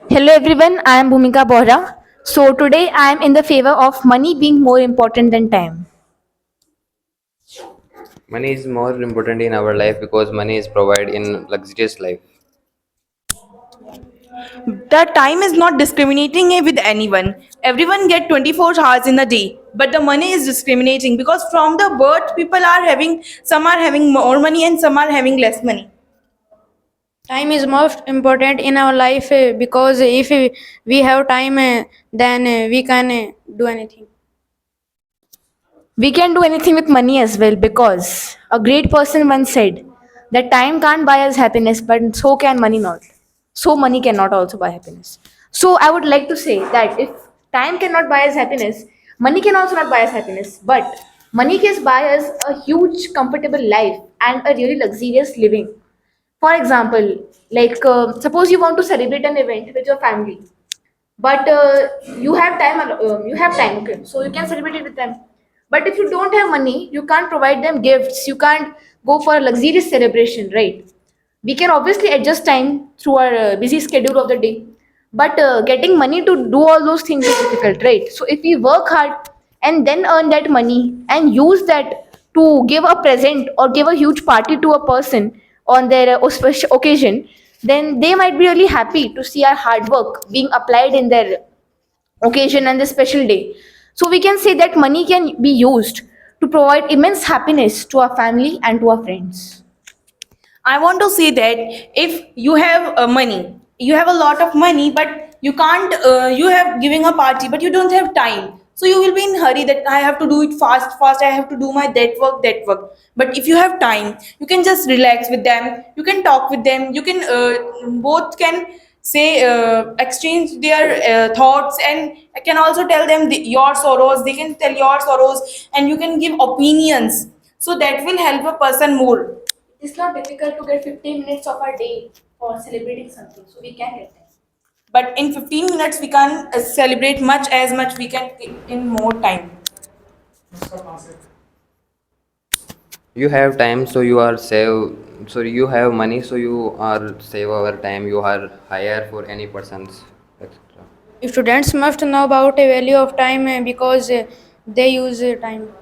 Hello everyone, I am Bhumika Bohra. So today I am in the favor of money being more important than time. Money is more important in our life because money is provided in luxurious life. The time is not discriminating with anyone. Everyone get 24 hours in a day, but the money is discriminating because from the birth people are having, some are having more money and some are having less money. Time is most important in our life because if we have time, then we can do anything. We can do anything with money as well because a great person once said that time can't buy us happiness, but so can money not. So money cannot also buy happiness. So I would like to say that if time cannot buy us happiness, money can also not buy us happiness. But money can buy us a huge, comfortable life and a really luxurious living. For example, like suppose you want to celebrate an event with your family, but you have time, okay, so you can celebrate it with them. But if you don't have money, you can't provide them gifts, you can't go for a luxurious celebration, right? We can obviously adjust time through our busy schedule of the day, but getting money to do all those things is difficult, right? So if we work hard and then earn that money and use that to give a present or give a huge party to a person on their auspicious occasion, then they might be really happy to see our hard work being applied in their occasion and the special day. So we can say that money can be used to provide immense happiness to our family and to our friends. I want to say that if you have money, you have a lot of money, but you can't, you have giving a party, but you don't have time. So you will be in hurry that I have to do it fast, fast. I have to do my that work, that work. But if you have time, you can just relax with them. You can talk with them. You can both can say exchange their thoughts, and I can also tell them your sorrows. They can tell your sorrows, and you can give opinions. So that will help a person more. It's not difficult to get 15 minutes of our day for celebrating something, so we can get that. But in 15 minutes we can celebrate much as much we can in more time. You have time, so you are save. So you have money, so you are save our time. You are hire for any persons, etc. Students must know about the value of time because they use time.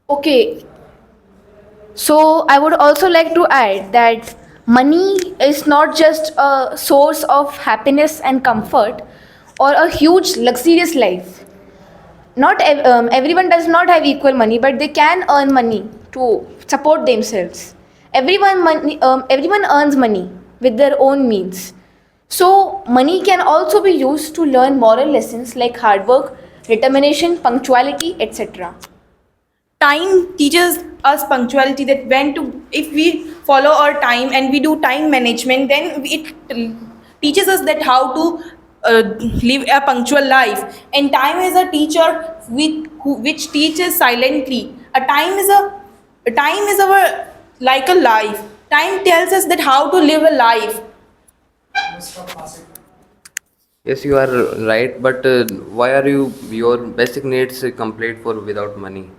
Okay, so I would also like to add that money is not just a source of happiness and comfort or a huge luxurious life. Not everyone does not have equal money, but they can earn money to support themselves. Everyone earns money with their own means. So money can also be used to learn moral lessons like hard work, determination, punctuality, etc. Time teaches us punctuality, that when to, if we follow our time and we do time management, then it teaches us that how to live a punctual life. And time is a teacher which teaches silently. A time is our like a life. Time tells us that how to live a life. Yes, you are right. But why are your basic needs complete for without money?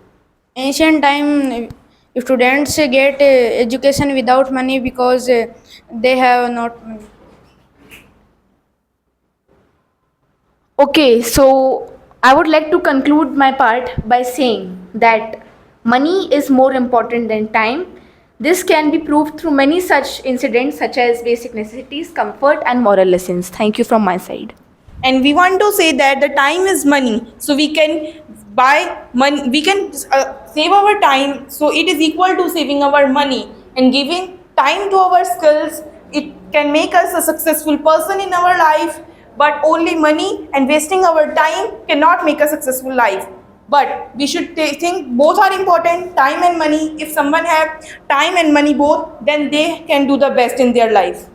Ancient time, students get education without money because they have not money. Okay, so I would like to conclude my part by saying that money is more important than time. This can be proved through many such incidents, such as basic necessities, comfort, and moral lessons. Thank you from my side. And we want to say that the time is money, so we can buy money, we can save our time, so it is equal to saving our money. And giving time to our skills, it can make us a successful person in our life. But only money and wasting our time cannot make a successful life. But we should think both are important, time and money. If someone have time and money both, then they can do the best in their life.